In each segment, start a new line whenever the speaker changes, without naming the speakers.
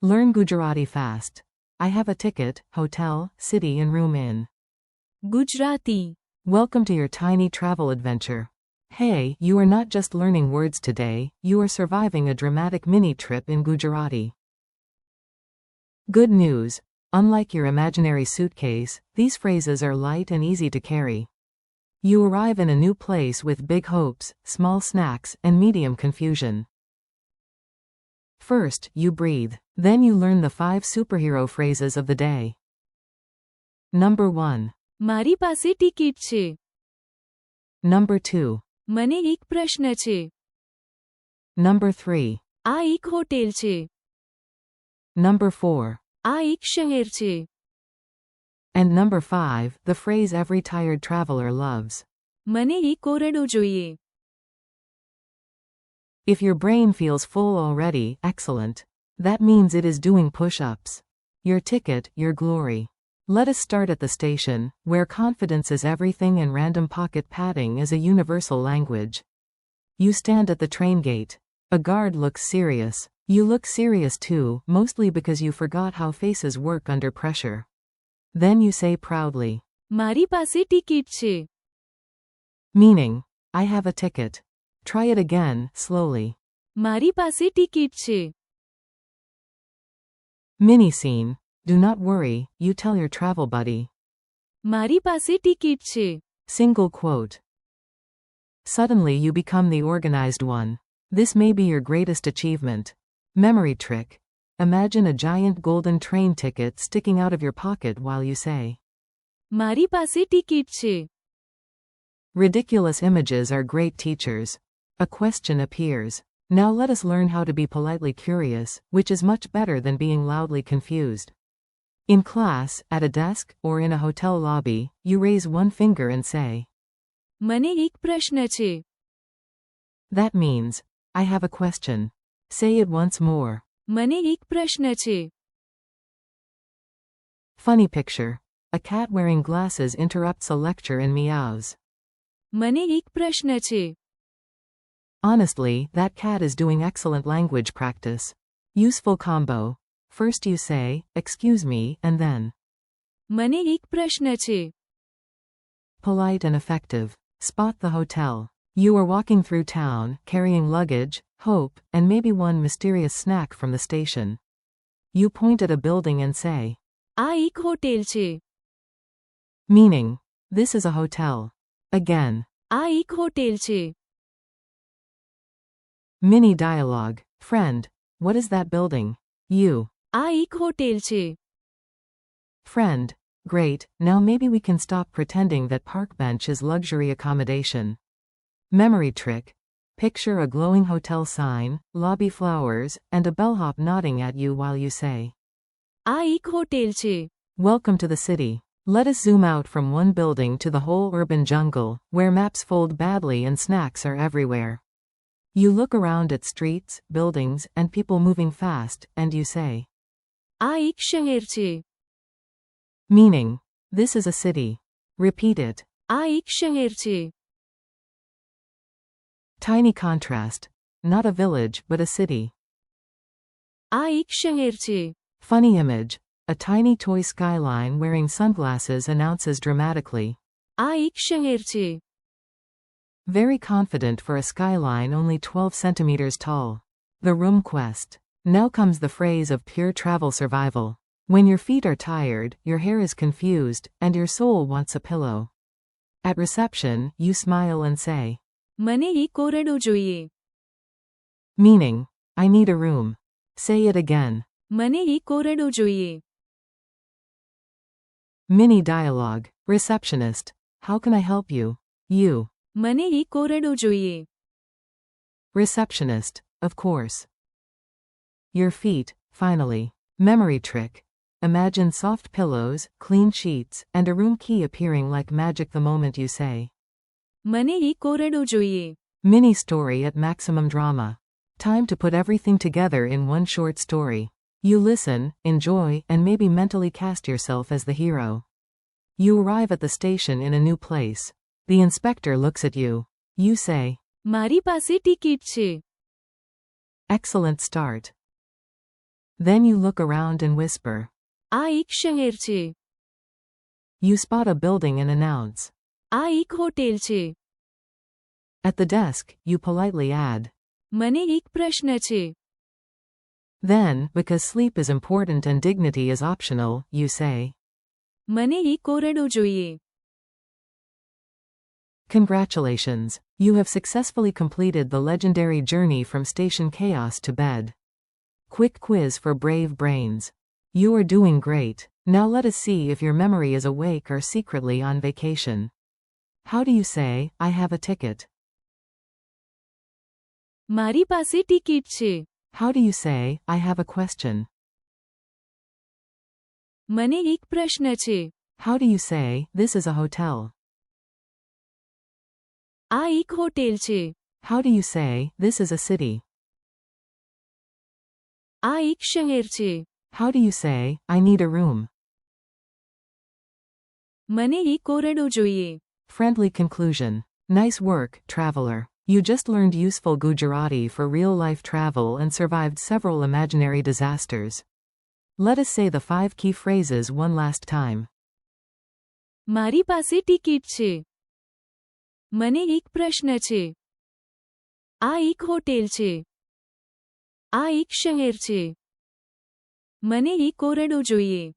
Learn Gujarati fast. I have a ticket, hotel, city and room in.
Gujarati.
Welcome to your tiny travel adventure. Hey, you are not just learning words today, you are surviving a dramatic mini-trip in Gujarati. Good news. Unlike your imaginary suitcase, these phrases are light and easy to carry. You arrive in a new place with big hopes, small snacks, and medium confusion. First, you breathe. Then you learn the 5 superhero phrases of the day. Number 1.
મારી પાસે ticket છે.
Number 2.
મને એક પ્રશ્ન છે.
Number 3.
આ એક hotel છે.
Number 4.
આ એક શહેર છે.
And number 5, the phrase every tired traveler loves.
મને એક કોરડો જોઈએ.
If your brain feels full already, excellent. That means it is doing push-ups. Your ticket, your glory. Let us start at the station, where confidence is everything and random pocket padding is a universal language. You stand at the train gate. A guard looks serious. You look serious too, mostly because you forgot how faces work under pressure. Then you say proudly.
મારી પાસે ticket છે.
Meaning, I have a ticket. Try it again, slowly.
મારી પાસે ticket છે.
Mini scene. Do not worry, you tell your travel buddy.
મારી પાસે ticket છે.
Single quote. Suddenly you become the organized one. This may be your greatest achievement. Memory trick. Imagine a giant golden train ticket sticking out of your pocket while you say.
મારી પાસે ticket છે.
Ridiculous images are great teachers. A question appears. Now let us learn how to be politely curious, which is much better than being loudly confused. In class, at a desk, or in a hotel lobby, you raise one finger and say.
મને એક પ્રશ્ન છે.
That means, I have a question. Say it once more.
મને એક પ્રશ્ન છે.
Funny picture. A cat wearing glasses interrupts a lecture and meows.
મને એક પ્રશ્ન છે.
Honestly, that cat is doing excellent language practice. Useful combo. First you say, excuse me, and then.
મને એક પ્રશ્ન છે.
Polite and effective. Spot the hotel. You are walking through town, carrying luggage, hope, and maybe one mysterious snack from the station. You point at a building and say.
આ એક hotel છે.
Meaning, this is a hotel. Again.
આ એક hotel છે.
Mini dialogue. Friend, what is that building? You.
આ એક hotel છે.
Friend, great, now maybe we can stop pretending that park bench is luxury accommodation. Memory trick. Picture a glowing hotel sign, lobby flowers, and a bellhop nodding at you while you say.
આ એક hotel છે.
Welcome to the city. Let us zoom out from one building to the whole urban jungle, where maps fold badly and snacks are everywhere. You look around at streets, buildings, and people moving fast, and you say.
આ એક શહેર છે.
Meaning, this is a city. Repeat it.
આ એક શહેર છે.
Tiny contrast. Not a village, but a city.
આ એક શહેર છે.
Funny image. A tiny toy skyline wearing sunglasses announces dramatically.
આ એક શહેર છે.
Very confident for a skyline only 12 centimeters tall. The room quest. Now comes the phrase of pure travel survival. When your feet are tired, your hair is confused, and your soul wants a pillow. At reception, you smile and say.
મને એક કોરડો જોઈએ.
Meaning, I need a room. Say it again.
મને એક કોરડો જોઈએ.
Mini dialogue. Receptionist. How can I help you? You.
મને એક કોરડો જોઈએ.
Receptionist. Of course. Your feet, finally. Memory trick. Imagine soft pillows, clean sheets, and a room key appearing like magic the moment you say.
મને એક કોરડો જોઈએ.
Mini story at maximum drama. Time to put everything together in one short story. You listen, enjoy, and maybe mentally cast yourself as the hero. You arrive at the station in a new place. The inspector looks at you. You say.
મારી પાસે ticket છે.
Excellent start. Then you look around and whisper.
આ એક શહેર છે.
You spot a building and announce.
આ એક hotel છે.
At the desk, you politely add.
મને એક પ્રશ્ન છે.
Then, because sleep is important and dignity is optional, you say.
મને એક ઓરડો જોઈએ.
Congratulations! You have successfully completed the legendary journey from station chaos to bed. Quick quiz for brave brains. You are doing great. Now let us see if your memory is awake or secretly on vacation. How do you say, I have a ticket?
મારી પાસે ticket છે.
How do you say, I have a question?
મને એક પ્રશ્ન છે.
How do you say, this is a hotel?
આ એક hotel છે.
How do you say, this is a city?
આ એક શહેર છે.
How do you say, I need a room?
મને એક ઓરડો જોઈએ.
Friendly conclusion. Nice work, traveler. You just learned useful Gujarati for real-life travel and survived several imaginary disasters. Let us say the 5 key phrases one last time.
મારી પાસે ticket છે. મને એક પ્રશ્ન છે. આ એક હોટેલ છે. આ એક શહેર છે. મને એક ઓરડો જોઈએ.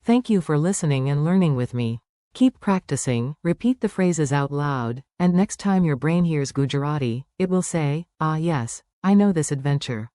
Thank you for listening and learning with me. Keep practicing, repeat the phrases out loud, and next time your brain hears Gujarati, it will say, ah yes, I know this adventure.